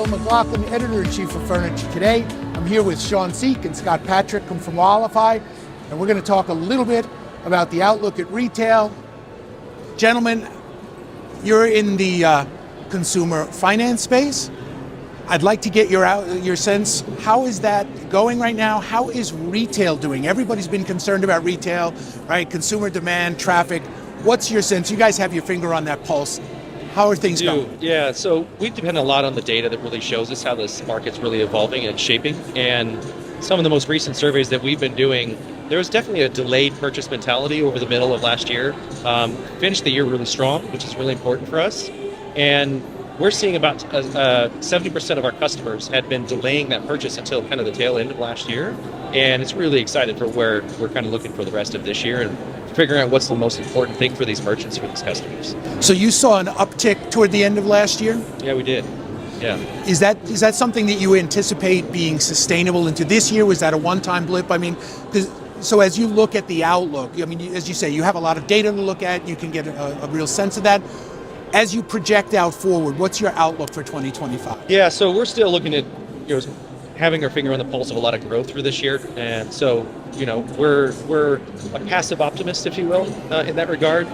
Bill McLaughlin, Editor-in-Chief of Furniture Today. I'm here with Sean Seek and Scott Patrick from Wallify, and we're going to talk a little bit about the outlook at retail. Gentlemen, you're in the consumer finance space. I'd like to get your sense. How is that going right now? How is retail doing? Everybody's been concerned about retail, right? Consumer demand, traffic. What's your sense? You guys have your finger on that pulse. How are things going? Yeah, so we depend a lot on the data that really shows us how this market's really evolving and shaping. And some of the most recent surveys that we've been doing, there was definitely a delayed purchase mentality over the middle of last year. Finished the year really strong, which is really important for us. And we're seeing about 70% of our customers had been delaying that purchase until kind of the tail end of last year. And it's really excited for where we're kind of looking for the rest of this year and figuring out what's the most important thing for these merchants, for these customers. So you saw an uptick toward the end of last year? Yeah, we did. Yeah. Is that something that you anticipate being sustainable into this year? Was that a one-time blip? I mean, so as you look at the outlook, I mean, as you say, you have a lot of data to look at. You can get a real sense of that. As you project out forward, what's your outlook for 2025? Yeah, so we're still looking at having our finger on the pulse of a lot of growth for this year, and so we're a passive optimist, if you will, in that regard.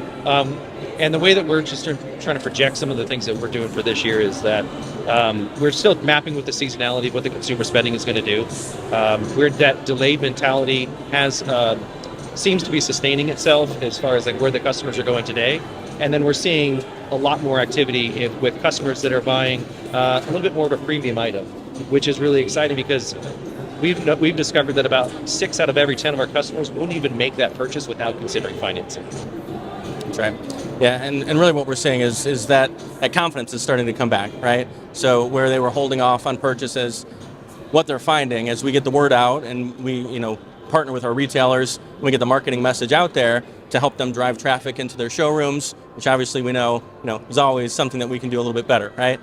And the way that we're just trying to project some of the things that we're doing for this year is that we're still mapping with the seasonality of what the consumer spending is going to do. That delayed mentality seems to be sustaining itself as far as like where the customers are going today. And then we're seeing a lot more activity with customers that are buying a little bit more of a premium item, which is really exciting because we've discovered that about 6 out of every 10 of our customers won't even make that purchase without considering financing. That's right. Yeah, and really what we're seeing is that confidence is starting to come back, right? So where they were holding off on purchases, what they're finding as we get the word out and we partner with our retailers, and we get the marketing message out there to help them drive traffic into their showrooms, which obviously we know is always something that we can do a little bit better, right?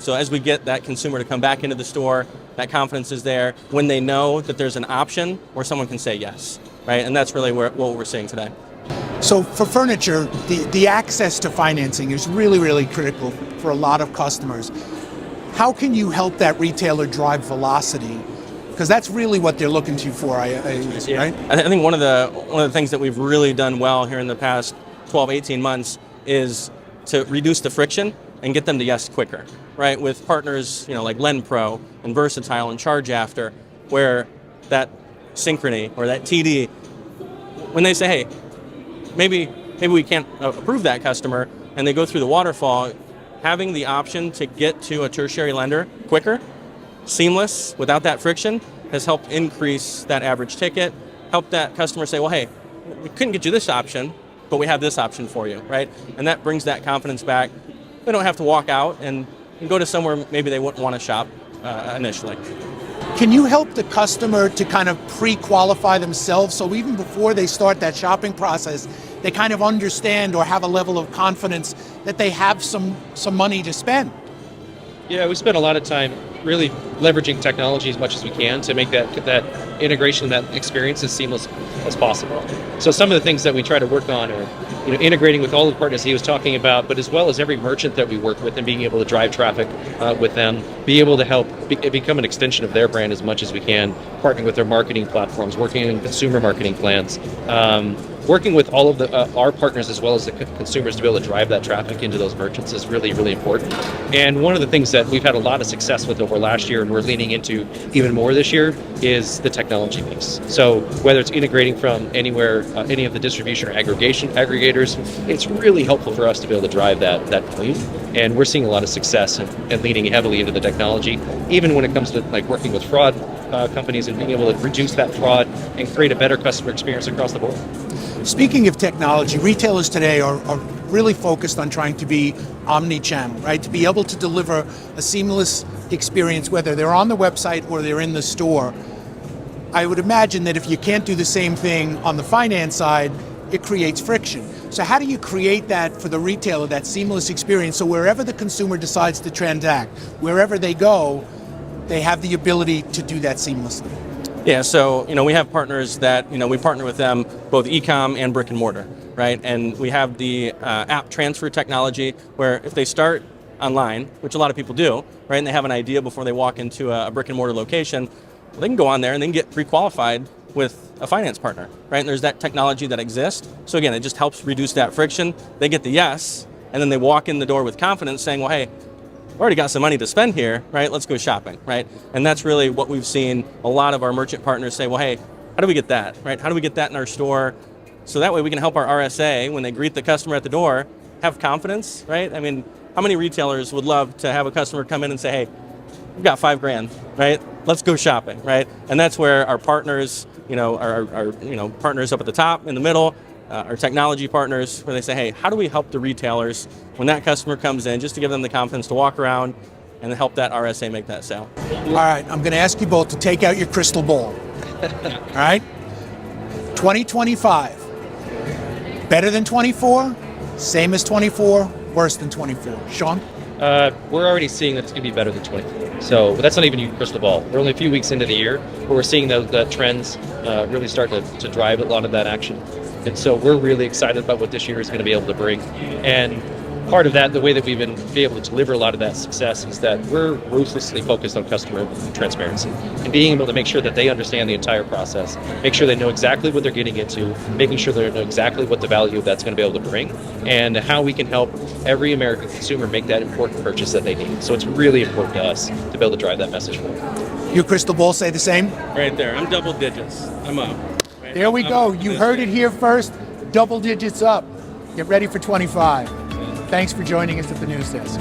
So as we get that consumer to come back into the store, that confidence is there when they know that there's an option where someone can say yes, right? And that's really what we're seeing today. So for furniture, the access to financing is really, really critical for a lot of customers. How can you help that retailer drive velocity? Because that's really what they're looking to you for, right? I think one of the things that we've really done well here in the past 12, 18 months is to reduce the friction and get them to yes quicker, right? With partners, like LendPro and Versatile and ChargeAfter, where that Synchrony or that TD, when they say, hey, maybe we can't approve that customer, and they go through the waterfall, having the option to get to a tertiary lender quicker, seamless, without that friction, has helped increase that average ticket, help that customer say, well, hey, we couldn't get you this option, but we have this option for you, right? And that brings that confidence back. They don't have to walk out and go to somewhere maybe they wouldn't want to shop initially. Can you help the customer to kind of pre-qualify themselves so even before they start that shopping process, they kind of understand or have a level of confidence that they have some money to spend? Yeah, we spend a lot of time really leveraging technology as much as we can to make that integration, that experience as seamless as possible. So some of the things that we try to work on are integrating with all the partners he was talking about, but as well as every merchant that we work with and being able to drive traffic with them, be able to help become an extension of their brand as much as we can, partnering with their marketing platforms, working in consumer marketing plans, working with all of our partners as well as the consumers to be able to drive that traffic into those merchants is really, really important. And one of the things that we've had a lot of success with over last year and we're leaning into even more this year is the technology piece. So whether it's integrating from anywhere, any of the distribution or aggregators, it's really helpful for us to be able to drive that point. And we're seeing a lot of success and leaning heavily into the technology, even when it comes to like working with fraud companies and being able to reduce that fraud and create a better customer experience across the board. Speaking of technology, retailers today are really focused on trying to be omni-channel, right? To be able to deliver a seamless experience, whether they're on the website or they're in the store. I would imagine that if you can't do the same thing on the finance side, it creates friction. So how do you create that for the retailer, that seamless experience, so wherever the consumer decides to transact, wherever they go, they have the ability to do that seamlessly? Yeah, so we have partners that we partner with them both e-com and brick and mortar, right? And we have the app transfer technology where if they start online, which a lot of people do, right? And they have an idea before they walk into a brick and mortar location. Well, they can go on there and they can get pre-qualified with a finance partner, right? And there's that technology that exists. So again, it just helps reduce that friction. They get the yes, and then they walk in the door with confidence saying, well, hey, we already got some money to spend here, right? Let's go shopping, right? And that's really what we've seen a lot of our merchant partners say, well, hey, how do we get that, right? How do we get that in our store? So that way we can help our RSA, when they greet the customer at the door, have confidence, right? I mean, how many retailers would love to have a customer come in and say, hey, we've got $5,000, right? Let's go shopping, right? And that's where our partners, our partners up at the top, in the middle, our technology partners, where they say, hey, how do we help the retailers when that customer comes in, just to give them the confidence to walk around and help that RSA make that sale? All right, I'm going to ask you both to take out your crystal ball. All right? 2025. Better than 24, same as 24, worse than 24. Sean? We're already seeing that it's going to be better than 24. So but that's not even your crystal ball. We're only a few weeks into the year, but we're seeing the trends really start to drive a lot of that action. And so we're really excited about what this year is going to be able to bring. And part of that, the way that we've been able to deliver a lot of that success, is that we're ruthlessly focused on customer transparency and being able to make sure that they understand the entire process, make sure they know exactly what they're getting into, making sure they know exactly what the value of that's going to be able to bring, and how we can help every American consumer make that important purchase that they need. So it's really important to us to be able to drive that message forward. Your crystal ball say the same? Right there, I'm double digits, I'm up. Right? There we go. You heard it here first. Double digits up. Get ready for 25. Thanks for joining us at the News Desk.